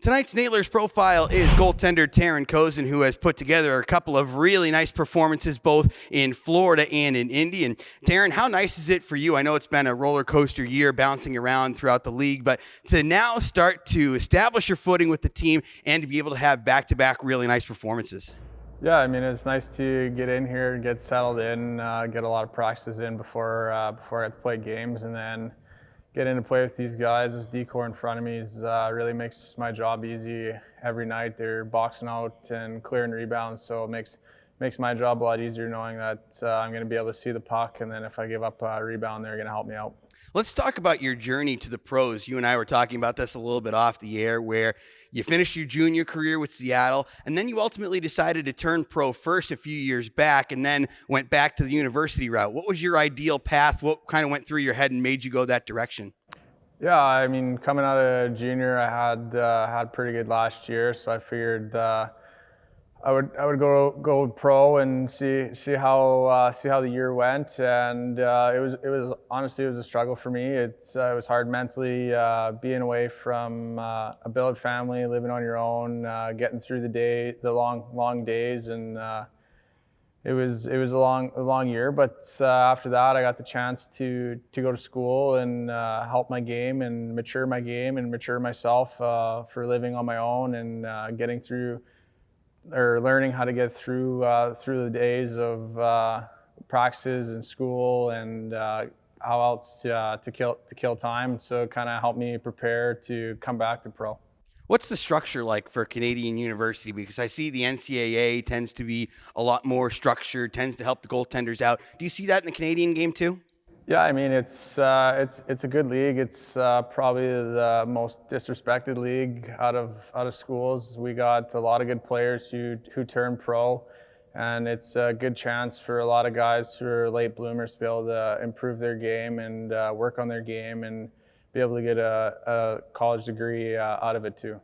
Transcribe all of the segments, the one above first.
Tonight's Nailers profile is goaltender Taran Kozun, who has put together a couple of really nice performances both in Florida and in Indy. And Taran, how nice is it for you? I know it's been a roller coaster year bouncing around throughout the league, but to now start to establish your footing with the team and to be able to have back-to-back really nice performances. Yeah, I mean, it's nice to get in here, get settled in, get a lot of practices in before I have to play games, and then get in to play with these guys. This decor in front of me really makes my job easy every night. They're boxing out and clearing rebounds, so it makes my job a lot easier knowing that I'm going to be able to see the puck, and then if I give up a rebound, they're going to help me out. Let's talk about your journey to the pros. You and I were talking about this a little bit off the air, where you finished your junior career with Seattle, and then you ultimately decided to turn pro first a few years back and then went back to the university route. What was your ideal path? What kind of went through your head and made you go that direction? Yeah, I mean, coming out of junior, I had pretty good last year, so I figured I would go pro and see how the year went, and it was honestly a struggle for me. It was hard mentally, being away from a billet family, living on your own, getting through the long days, and it was a long year. But after that, I got the chance to go to school and help my game and mature my game and mature myself for living on my own and getting through. Or learning how to get through the days of practices and school and how else to kill time. So it kind of helped me prepare to come back to pro. What's the structure like for Canadian University? Because I see the NCAA tends to be a lot more structured, tends to help the goaltenders out. Do you see that in the Canadian game too? Yeah, I mean, it's a good league. It's probably the most disrespected league out of schools. We got a lot of good players who turn pro, and it's a good chance for a lot of guys who are late bloomers to be able to improve their game and work on their game and be able to get a college degree out of it too.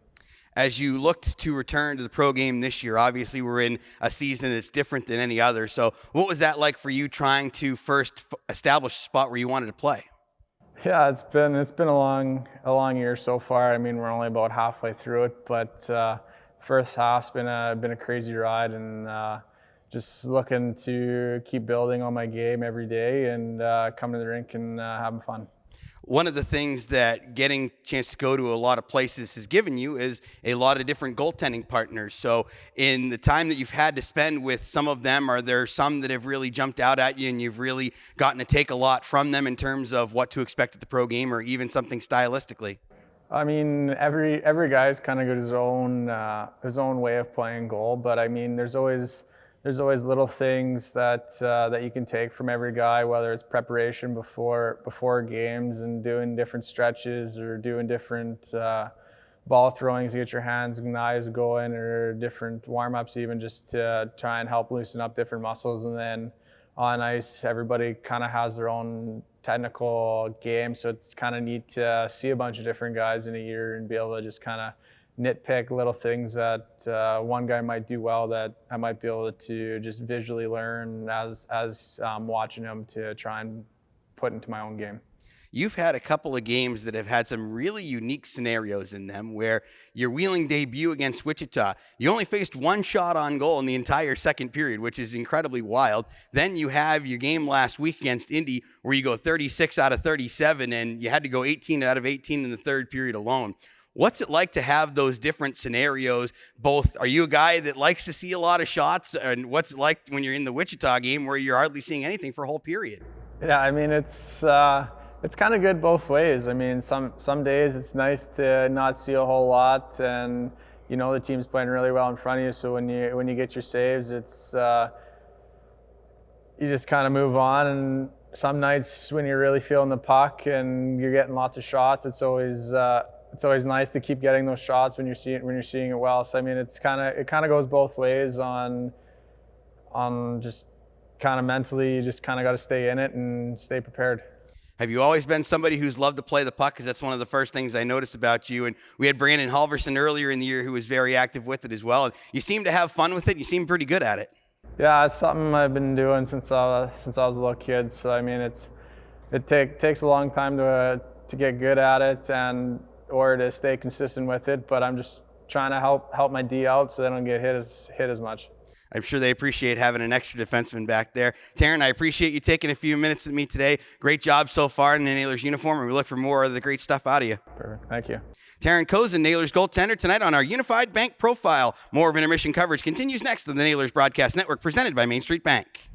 As you looked to return to the pro game this year, obviously we're in a season that's different than any other. So what was that like for you trying to first establish a spot where you wanted to play? Yeah, it's been a long year so far. I mean, we're only about halfway through it, but first half's been a crazy ride, and just looking to keep building on my game every day and coming to the rink and having fun. One of the things that getting a chance to go to a lot of places has given you is a lot of different goaltending partners. So in the time that you've had to spend with some of them, are there some that have really jumped out at you and you've really gotten to take a lot from them in terms of what to expect at the pro game or even something stylistically? I mean, every guy's kind of got his own way of playing goal, but I mean, there's always little things that you can take from every guy, whether it's preparation before games and doing different stretches or doing different ball throwings to get your hands and knives going, or different warm-ups even, just to try and help loosen up different muscles. And then on ice, everybody kind of has their own technical game, so it's kind of neat to see a bunch of different guys in a year and be able to just kind of nitpick little things that one guy might do well that I might be able to just visually learn as I'm watching him to try and put into my own game. You've had a couple of games that have had some really unique scenarios in them, where your Wheeling debut against Wichita, you only faced one shot on goal in the entire second period, which is incredibly wild. Then you have your game last week against Indy, where you go 36 out of 37, and you had to go 18 out of 18 in the third period alone. What's it like to have those different scenarios? Both, are you a guy that likes to see a lot of shots, and what's it like when you're in the Wichita game where you're hardly seeing anything for a whole period? Yeah, I mean, it's kind of good both ways. I mean, some days it's nice to not see a whole lot, and you know the team's playing really well in front of you. So when you get your saves, it's you just kind of move on. And some nights when you're really feeling the puck and you're getting lots of shots, it's always nice to keep getting those shots when you're seeing it well. So I mean, it kind of goes both ways on just kind of mentally. You just kind of got to stay in it and stay prepared. Have you always been somebody who's loved to play the puck? Because that's one of the first things I noticed about you. And we had Brandon Halverson earlier in the year who was very active with it as well. And you seem to have fun with it. You seem pretty good at it. Yeah, it's something I've been doing since I was a little kid. So I mean, it takes a long time to get good at it or to stay consistent with it. But I'm just trying to help my D out so they don't get hit as much. I'm sure they appreciate having an extra defenseman back there. Taran, I appreciate you taking a few minutes with me today. Great job so far in the Nailers uniform, and we look for more of the great stuff out of you. Perfect. Thank you. Taran Kozun, Nailers goaltender, tonight on our Unified Bank Profile. More of intermission coverage continues next on the Nailers Broadcast Network, presented by Main Street Bank.